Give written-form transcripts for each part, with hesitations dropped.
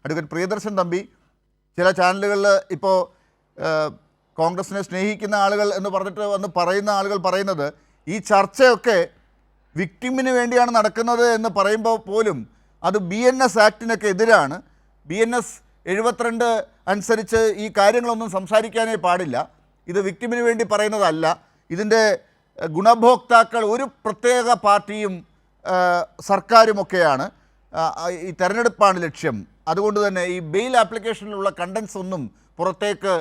Advocate Priyadarshan Thampi, ചില ചാനലുകളിൽ ഇപ്പോൾ കോൺഗ്രസിനെ സ്നേഹിക്കുന്ന ആളുകൾ എന്ന് പറഞ്ഞിട്ട് വന്ന് പറയുന്ന ആളുകൾ പറയുന്നത് ഈ ചർച്ചയൊക്കെ വിക്ടിമിന് വേണ്ടിയാണ് നടക്കുന്നത് എന്ന് പറയുമ്പോൾ പോലും അത് BNS ആക്ടിനൊക്കെ എതിരാണ്. BNS 72 അനുസരിച്ച് ഈ കാര്യങ്ങളൊന്നും സംസാരിക്കാനേ പാടില്ല. ഇത് വിക്ടിമിന് വേണ്ടി പറയുന്നതല്ല. ഇതിൻ്റെ ഗുണഭോക്താക്കൾ ഒരു പ്രത്യേക പാർട്ടിയും സർക്കാരുമൊക്കെയാണ്. ഈ തെരഞ്ഞെടുപ്പാണ് ലക്ഷ്യം. അതുകൊണ്ട് തന്നെ ഈ ബെയിൽ ആപ്ലിക്കേഷനിലുള്ള കണ്ടൻസ് ഒന്നും പുറത്തേക്ക്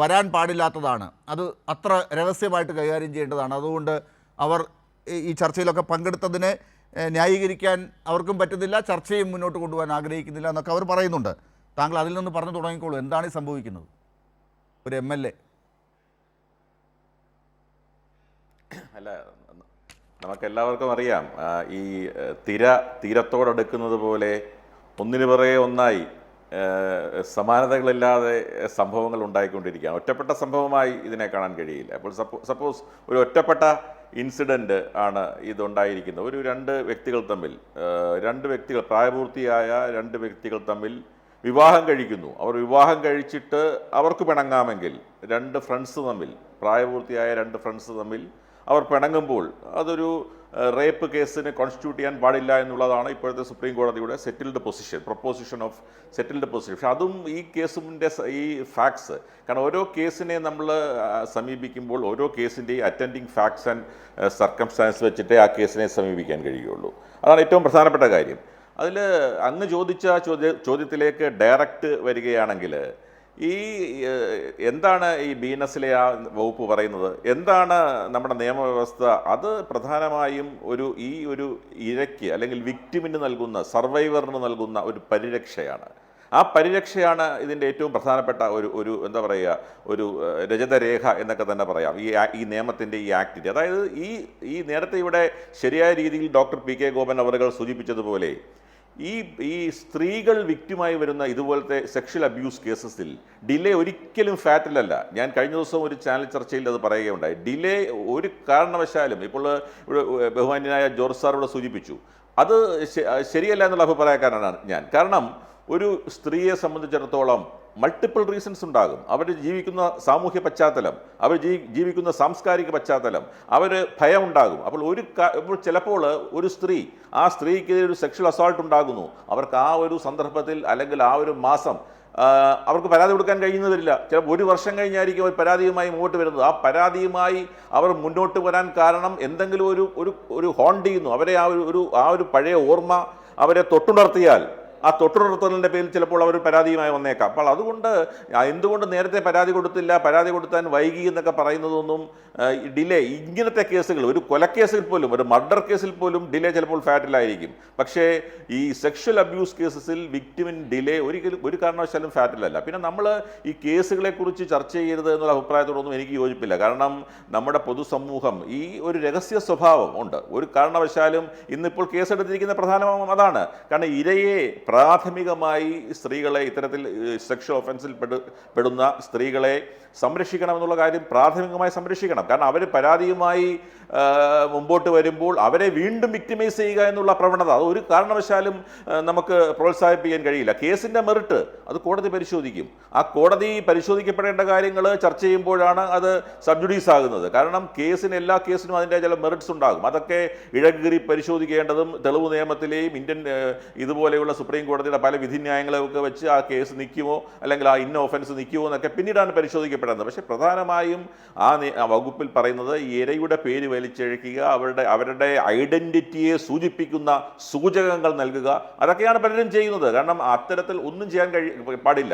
വരാൻ പാടില്ലാത്തതാണ്. അത് അത്ര രഹസ്യമായിട്ട് കൈകാര്യം ചെയ്യേണ്ടതാണ്. അതുകൊണ്ട് അവർ ഈ ചർച്ചയിലൊക്കെ പങ്കെടുത്തതിനെ ന്യായീകരിക്കാൻ അവർക്കും പറ്റുന്നില്ല, ചർച്ചയും മുന്നോട്ട് കൊണ്ടുപോകാൻ ആഗ്രഹിക്കുന്നില്ല എന്നൊക്കെ അവർ പറയുന്നുണ്ട്. താങ്കൾ അതിൽ നിന്ന് പറഞ്ഞു തുടങ്ങിക്കോളൂ, എന്താണ് ഈ സംഭവിക്കുന്നത്? ഒരു MLA അല്ല, നമുക്കെല്ലാവർക്കും അറിയാം, ഈ തീരത്തോടടുക്കുന്നത് പോലെ ഒന്നിനു പുറകെ ഒന്നായി സമാനതകളില്ലാതെ സംഭവങ്ങൾ ഉണ്ടായിക്കൊണ്ടിരിക്കുകയാണ്. ഒറ്റപ്പെട്ട സംഭവമായി ഇതിനെ കാണാൻ കഴിയില്ല. അപ്പോൾ സപ്പോസ് ഒരു ഒറ്റപ്പെട്ട ഇൻസിഡൻറ്റ് ആണ് ഇതുണ്ടായിരിക്കുന്നത്. രണ്ട് വ്യക്തികൾ തമ്മിൽ, പ്രായപൂർത്തിയായ രണ്ട് വ്യക്തികൾ തമ്മിൽ വിവാഹം കഴിക്കുന്നു. അവർ വിവാഹം കഴിച്ചിട്ട് അവർക്ക് പിണങ്ങാമെങ്കിൽ, പ്രായപൂർത്തിയായ രണ്ട് ഫ്രണ്ട്സ് തമ്മിൽ അവർ പിണങ്ങുമ്പോൾ അതൊരു റേപ്പ് കേസിന് കോൺസ്റ്റിറ്റ്യൂട്ട് ചെയ്യാൻ പാടില്ല എന്നുള്ളതാണ് ഇപ്പോഴത്തെ സുപ്രീം കോടതിയുടെ പ്രൊപ്പോസിഷൻ ഓഫ് സെറ്റിൽഡ് പൊസിഷൻ. പക്ഷെ അതും ഈ കേസിൻ്റെ ഈ ഫാക്ട്സ്, കാരണം ഓരോ കേസിനെ നമ്മൾ സമീപിക്കുമ്പോൾ ഓരോ കേസിൻ്റെയും അറ്റൻഡിങ് ഫാക്ട്സ് ആൻഡ് സർക്കംസ്റ്റാൻസ് വെച്ചിട്ടേ ആ കേസിനെ സമീപിക്കാൻ കഴിയുള്ളൂ. അതാണ് ഏറ്റവും പ്രധാനപ്പെട്ട കാര്യം. അതിൽ അങ്ങ് ചോദിച്ച ചോദ്യത്തിലേക്ക് ഡയറക്റ്റ് വരികയാണെങ്കിൽ, എന്താണ് ഈ BNSലെ ആ വകുപ്പ് പറയുന്നത്, എന്താണ് നമ്മുടെ നിയമവ്യവസ്ഥ? അത് പ്രധാനമായും ഈ ഒരു ഇരയ്ക്ക് അല്ലെങ്കിൽ വിക്ടിമിന് നൽകുന്ന, സർവൈവറിന് നൽകുന്ന ഒരു പരിരക്ഷയാണ്. ആ പരിരക്ഷയാണ് ഇതിൻ്റെ ഏറ്റവും പ്രധാനപ്പെട്ട ഒരു എന്താ പറയുക, ഒരു രജതരേഖ എന്നൊക്കെ തന്നെ പറയാം ഈ നിയമത്തിൻ്റെ, ഈ ആക്ടിൻ്റെ. അതായത് ഈ നേരത്തെ ഇവിടെ ശരിയായ രീതിയിൽ ഡോക്ടർ PK ഗോപൻ അവറുകൾ സൂചിപ്പിച്ചതുപോലെ ഈ സ്ത്രീകൾ വിക്ടിമായി വരുന്ന ഇതുപോലത്തെ സെക്ഷൽ അബ്യൂസ് കേസസിൽ ഡിലേ ഒരിക്കലും ഫാറ്റലല്ല. ഞാൻ കഴിഞ്ഞ ദിവസം ഒരു ചാനൽ ചർച്ചയിൽ അത് പറയുകയുണ്ടായി. ഡിലേ ഒരു കാരണവശാലും, ഇപ്പോൾ ബഹുമാന്യനായ ജോർജ് സാർ ഇവിടെ സൂചിപ്പിച്ചു, അത് ശരിയല്ല എന്നുള്ള അഭിപ്രായക്കാരനാണ് ഞാൻ. കാരണം ഒരു സ്ത്രീയെ സംബന്ധിച്ചിടത്തോളം മൾട്ടിപ്പിൾ റീസൺസ് ഉണ്ടാകും. അവർ ജീവിക്കുന്ന സാമൂഹ്യ പശ്ചാത്തലം, അവർ ജീവിക്കുന്ന സാംസ്കാരിക പശ്ചാത്തലം, ഭയം ഉണ്ടാകും. അപ്പോൾ ചിലപ്പോൾ ഒരു ആ സ്ത്രീക്ക് ഒരു സെക്ഷൽ അസോൾട്ട് ഉണ്ടാകുന്നു. അവർക്ക് ആ ഒരു സന്ദർഭത്തിൽ അല്ലെങ്കിൽ ആ ഒരു മാസം അവർക്ക് പരാതി കൊടുക്കാൻ കഴിയുന്നവരില്ല. ചിലപ്പോൾ 1 വർഷം കഴിഞ്ഞായിരിക്കും അവർ പരാതിയുമായി മുന്നോട്ട് വരുന്നത്. ആ പരാതിയുമായി അവർ മുന്നോട്ട് വരാൻ കാരണം എന്തെങ്കിലും ഒരു ഹോണ്ട് ചെയ്യുന്നു അവരെ, ആ ഒരു പഴയ ഓർമ്മ അവരെ തൊട്ടുണർത്തിയാൽ ആ തൊട്ടുണർത്തലിൻ്റെ പേരിൽ ചിലപ്പോൾ അവർ പരാതിയുമായി വന്നേക്കാം. അപ്പോൾ അതുകൊണ്ട് എന്തുകൊണ്ട് നേരത്തെ പരാതി കൊടുത്തില്ല, പരാതി കൊടുത്താൻ വൈകി എന്നൊക്കെ പറയുന്നതൊന്നും ഡിലേ, ഇങ്ങനത്തെ കേസുകൾ, ഒരു കൊലക്കേസിൽ പോലും, ഒരു മർഡർ കേസിൽ പോലും ഡിലേ ചിലപ്പോൾ ഫാറ്റലായിരിക്കും. പക്ഷേ ഈ സെക്ഷൽ അബ്യൂസ് കേസസിൽ വിക്ടിമിൻ ഡിലേ ഒരു കാരണവശാലും ഫാറ്റലല്ല. പിന്നെ നമ്മൾ ഈ കേസുകളെക്കുറിച്ച് ചർച്ച ചെയ്യരുത് എന്നുള്ള അഭിപ്രായത്തോടൊന്നും എനിക്ക് യോജിപ്പില്ല. കാരണം നമ്മുടെ പൊതുസമൂഹം ഈ ഒരു രഹസ്യ സ്വഭാവം ഉണ്ട്. ഒരു കാരണവശാലും ഇന്നിപ്പോൾ കേസെടുത്തിരിക്കുന്ന പ്രധാനമായും അതാണ്. കാരണം ഇരയെ പ്രാഥമികമായി സ്ത്രീകളെ, ഇത്തരത്തിൽ സെക്ഷൽ ഒഫൻസിൽ പെടുന്ന സ്ത്രീകളെ സംരക്ഷിക്കണമെന്നുള്ള കാര്യം പ്രാഥമികമായി സംരക്ഷിക്കണം. കാരണം അവർ പരാതിയുമായി മുമ്പോട്ട് വരുമ്പോൾ അവരെ വീണ്ടും വിക്ടിമൈസ് ചെയ്യുക എന്നുള്ള പ്രവണത അത് ഒരു കാരണവശാലും നമുക്ക് പ്രോത്സാഹിപ്പിക്കാൻ കഴിയില്ല. കേസിൻ്റെ മെറിറ്റ് അത് കോടതി പരിശോധിക്കും. ആ കോടതി പരിശോധിക്കപ്പെടേണ്ട കാര്യങ്ങൾ ചർച്ച ചെയ്യുമ്പോഴാണ് അത് സബ്ജുഡീസ് ആകുന്നത്. കാരണം എല്ലാ കേസിനും അതിൻ്റെ ചില മെറിറ്റ്സ് ഉണ്ടാകും. അതൊക്കെ ഇഴകീറി പരിശോധിക്കേണ്ടതും തെളിവ് നിയമത്തിലെയും ഇന്ത്യൻ ഇതുപോലെയുള്ള സുപ്രീം കോടതിയുടെ പല വിധിന്യായങ്ങളൊക്കെ വെച്ച് ആ കേസ് നിൽക്കുമോ അല്ലെങ്കിൽ ആ ഇന്ന ഒഫൻസ് നിൽക്കുമോ എന്നൊക്കെ പിന്നീടാണ് പരിശോധിക്കപ്പെടുന്നത്. പക്ഷേ പ്രധാനമായും ആ വകുപ്പിൽ പറയുന്നത് ഇരയുടെ പേര് വലിച്ചഴക്കുക, അവരുടെ ഐഡന്റിറ്റിയെ സൂചിപ്പിക്കുന്ന സൂചകങ്ങൾ നൽകുക, അതൊക്കെയാണ് പലരും ചെയ്യുന്നത്. കാരണം അത്തരത്തിൽ ഒന്നും ചെയ്യാൻ പാടില്ല.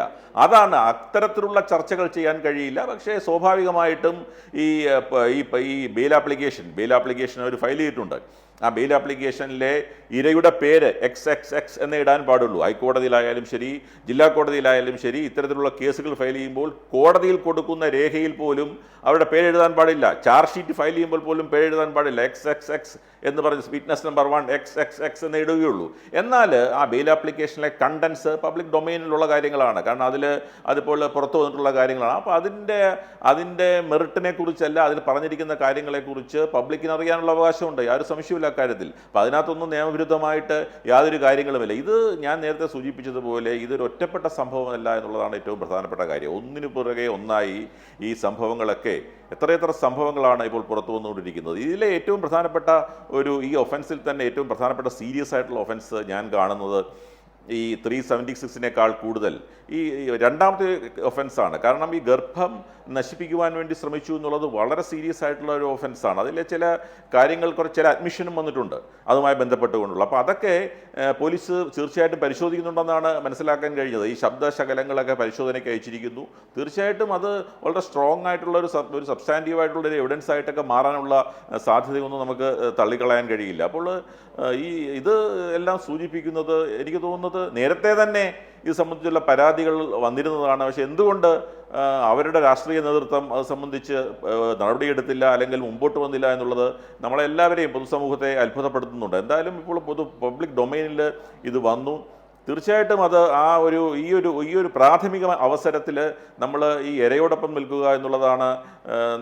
അത്തരത്തിലുള്ള ചർച്ചകൾ ചെയ്യാൻ കഴിയില്ല. പക്ഷേ സ്വാഭാവികമായിട്ടും ഈ ബെയിൽ ആപ്ലിക്കേഷൻ അവർ ഫയൽ ചെയ്തിട്ടുണ്ട്. ആ ബെയിൽ ആപ്ലിക്കേഷനിലെ ഇരയുടെ പേര് XXX എന്ന് ഇടാൻ പാടുള്ളൂ. ഹൈക്കോടതിയിലായാലും ശരി, ജില്ലാ കോടതിയിലായാലും ശരി, ഇത്തരത്തിലുള്ള കേസുകൾ ഫയൽ ചെയ്യുമ്പോൾ കോടതിയിൽ കൊടുക്കുന്ന രേഖയിൽ പോലും അവരുടെ പേരെഴുതാൻ പാടില്ല. ചാർജ് ഷീറ്റ് ഫയൽ ചെയ്യുമ്പോൾ പോലും പേരെഴുതാൻ പാടില്ല. XXX എന്ന് പറഞ്ഞ് വിറ്റ്നസ് നമ്പർ 1 XXX എന്ന് ഇടുകയുള്ളൂ. എന്നാൽ ആ ബെയിൽ ആപ്ലിക്കേഷനിലെ കണ്ടൻസ് പബ്ലിക് ഡൊമൈനിലുള്ള കാര്യങ്ങളാണ്. കാരണം അതിപ്പോൾ പുറത്തു വന്നിട്ടുള്ള കാര്യങ്ങളാണ്. അപ്പോൾ അതിൻ്റെ മെറിറ്റിനെ കുറിച്ചല്ല, അതിൽ പറഞ്ഞിരിക്കുന്ന കാര്യങ്ങളെക്കുറിച്ച് പബ്ലിക്കിന് അറിയാനുള്ള അവകാശമുണ്ട്. യാതൊരു സംശയമില്ല അക്കാര്യത്തിൽ. അപ്പോൾ അതിനകത്തൊന്നും നിയമവിരുദ്ധമായിട്ട് യാതൊരു കാര്യങ്ങളുമില്ല. ഇത് ഞാൻ നേരത്തെ സൂചിപ്പിച്ചതുപോലെ ഇതൊരു ഒറ്റപ്പെട്ട സംഭവമല്ല എന്നുള്ളതാണ് ഏറ്റവും പ്രധാനപ്പെട്ട കാര്യം. ഒന്നിനു പുറകെ ഒന്നായി ഈ സംഭവങ്ങളൊക്കെ എത്രയെത്ര സംഭവങ്ങളാണ് ഇപ്പോൾ പുറത്തു വന്നുകൊണ്ടിരിക്കുന്നത്. ഇതിലെ ഏറ്റവും പ്രധാനപ്പെട്ട ഈ ഒഫൻസിൽ തന്നെ ഏറ്റവും പ്രധാനപ്പെട്ട സീരിയസ് ആയിട്ടുള്ള ഒഫൻസ് ഞാൻ കാണുന്നത് ഈ 376-നേക്കാൾ കൂടുതൽ ഈ രണ്ടാമത്തെ ഒഫൻസാണ്. കാരണം ഈ ഗർഭം നശിപ്പിക്കുവാൻ വേണ്ടി ശ്രമിച്ചു എന്നുള്ളത് വളരെ സീരിയസ് ആയിട്ടുള്ള ഒരു ഒഫൻസാണ്. അതിലെ ചില കാര്യങ്ങൾ ചില അഡ്മിഷനും വന്നിട്ടുണ്ട് അതുമായി ബന്ധപ്പെട്ടുകൊണ്ടുള്ള. അപ്പോൾ അതൊക്കെ പോലീസ് തീർച്ചയായിട്ടും പരിശോധിക്കുന്നുണ്ടെന്നാണ് മനസ്സിലാക്കാൻ കഴിഞ്ഞത്. ഈ ശബ്ദശകലങ്ങളൊക്കെ പരിശോധനയ്ക്ക് അയച്ചിരിക്കുന്നു. തീർച്ചയായിട്ടും അത് വളരെ സ്ട്രോങ് ആയിട്ടുള്ള ഒരു സബ്സ്റ്റാൻറ്റീവ് ആയിട്ടുള്ള ഒരു എവിഡൻസ് ആയിട്ടൊക്കെ മാറാനുള്ള സാധ്യതയൊന്നും നമുക്ക് തള്ളിക്കളയാൻ കഴിയില്ല. അപ്പോൾ ഇത് എല്ലാം സൂചിപ്പിക്കുന്നത് എനിക്ക് തോന്നുന്നത് നേരത്തെ തന്നെ ഇത് സംബന്ധിച്ചുള്ള പരാതികൾ വന്നിരുന്നതാണ്. പക്ഷേ എന്തുകൊണ്ട് അവരുടെ രാഷ്ട്രീയ നേതൃത്വം അത് സംബന്ധിച്ച് നടപടിയെടുത്തില്ല അല്ലെങ്കിൽ മുമ്പോട്ട് വന്നില്ല എന്നുള്ളത് നമ്മളെല്ലാവരെയും പൊതുസമൂഹത്തെ അത്ഭുതപ്പെടുത്തുന്നുണ്ട്. എന്തായാലും ഇപ്പോൾ പബ്ലിക് ഡൊമൈനിൽ ഇത് വന്നു. തീർച്ചയായിട്ടും അത് ഈ ഒരു പ്രാഥമിക അവസരത്തിൽ നമ്മൾ ഈ ഇരയോടൊപ്പം നിൽക്കുക എന്നുള്ളതാണ്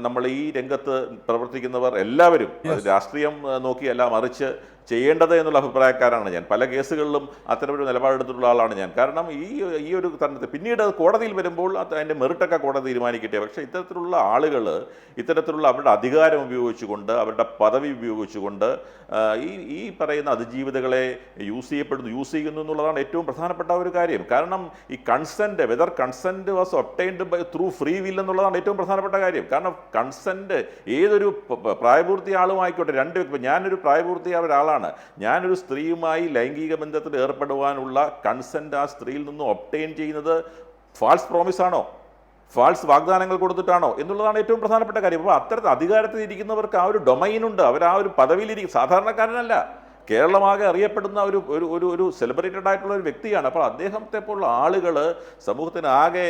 നമ്മൾ ഈ രംഗത്ത് പ്രവർത്തിക്കുന്നവർ എല്ലാവരും രാഷ്ട്രീയം നോക്കിയല്ല മറിച്ച് ചെയ്യേണ്ടത് എന്നുള്ള അഭിപ്രായക്കാരാണ് ഞാൻ. പല കേസുകളിലും അത്തരമൊരു നിലപാടെടുത്തിട്ടുള്ള ആളാണ് ഞാൻ. കാരണം ഈ ഒരു തരണത്തിൽ പിന്നീട് അത് കോടതിയിൽ വരുമ്പോൾ അതിൻ്റെ മെറിറ്റൊക്കെ കോടതി തീരുമാനിക്കട്ടെ. പക്ഷേ ഇത്തരത്തിലുള്ള ആളുകൾ ഇത്തരത്തിലുള്ള അവരുടെ അധികാരം ഉപയോഗിച്ചുകൊണ്ട് അവരുടെ പദവി ഉപയോഗിച്ചുകൊണ്ട് ഈ പറയുന്ന അതിജീവിതകളെ യൂസ് ചെയ്യുന്നു എന്നുള്ളതാണ് ഏറ്റവും പ്രധാനപ്പെട്ട ഒരു കാര്യം. കാരണം ഈ whether consent was obtained through free will എന്നുള്ളതാണ് ഏറ്റവും പ്രധാനപ്പെട്ട കാര്യം. കാരണം കൺസെൻറ്റ് ഏതൊരു പ്രായപൂർത്തി ആളുമായിക്കോട്ടെ, ഞാനൊരു പ്രായപൂർത്തിയായ ഒരാളാണ്, ഞാനൊരു സ്ത്രീയുമായി ലൈംഗിക ബന്ധത്തിൽ ഏർപ്പെടുവാനുള്ള കൺസെൻറ്റ് ആ സ്ത്രീയിൽ നിന്ന് ഒബ്റ്റെയിൻ ചെയ്യുന്നത് ഫാൾസ് പ്രോമിസ് ആണോ, ഫാൾസ് വാഗ്ദാനങ്ങൾ കൊടുത്തിട്ടാണോ എന്നുള്ളതാണ് ഏറ്റവും പ്രധാനപ്പെട്ട കാര്യം. അപ്പോൾ അത്തരത്തിൽ അധികാരത്തിൽ ഇരിക്കുന്നവർക്ക് ആ ഒരു ഡൊമൈനുണ്ട്, അവർ ആ ഒരു പദവിയിലിരിക്കും. സാധാരണക്കാരനല്ല, കേരളമാകെ അറിയപ്പെടുന്ന ഒരു സെലിബ്രേറ്റഡ് ആയിട്ടുള്ള ഒരു വ്യക്തിയാണ്. അപ്പോൾ അദ്ദേഹത്തെ പോലുള്ള ആളുകൾ സമൂഹത്തിനാകെ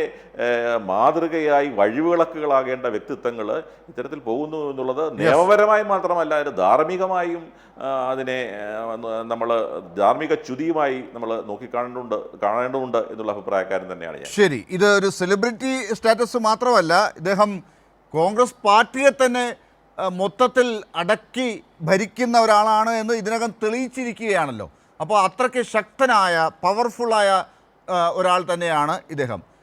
മാതൃകയായി വഴിവിളക്കുകളാകേണ്ട വ്യക്തിത്വങ്ങൾ ഇത്തരത്തിൽ പോകുന്നു എന്നുള്ളത് നിയമപരമായി മാത്രമല്ല, അത് ധാർമ്മികമായും അതിനെ നമ്മൾ ധാർമ്മിക ച്യുതിയുമായി നമ്മൾ കാണേണ്ടതുണ്ട് എന്നുള്ള അഭിപ്രായക്കാരൻ തന്നെയാണ് ഞാൻ. ശരി, ഇത് ഒരു സെലിബ്രിറ്റി സ്റ്റാറ്റസ് മാത്രമല്ല, ഇദ്ദേഹം കോൺഗ്രസ് പാർട്ടിയെ തന്നെ മൊത്തത്തിൽ അടക്കി ഭരിക്കുന്ന ഒരാളാണ് എന്ന് ഇതിനകം തെളിയിച്ചിരിക്കുകയാണല്ലോ. അപ്പോൾ അത്രയ്ക്ക് ശക്തനായ പവർഫുള്ളായ ഒരാൾ തന്നെയാണ് ഇദ്ദേഹം.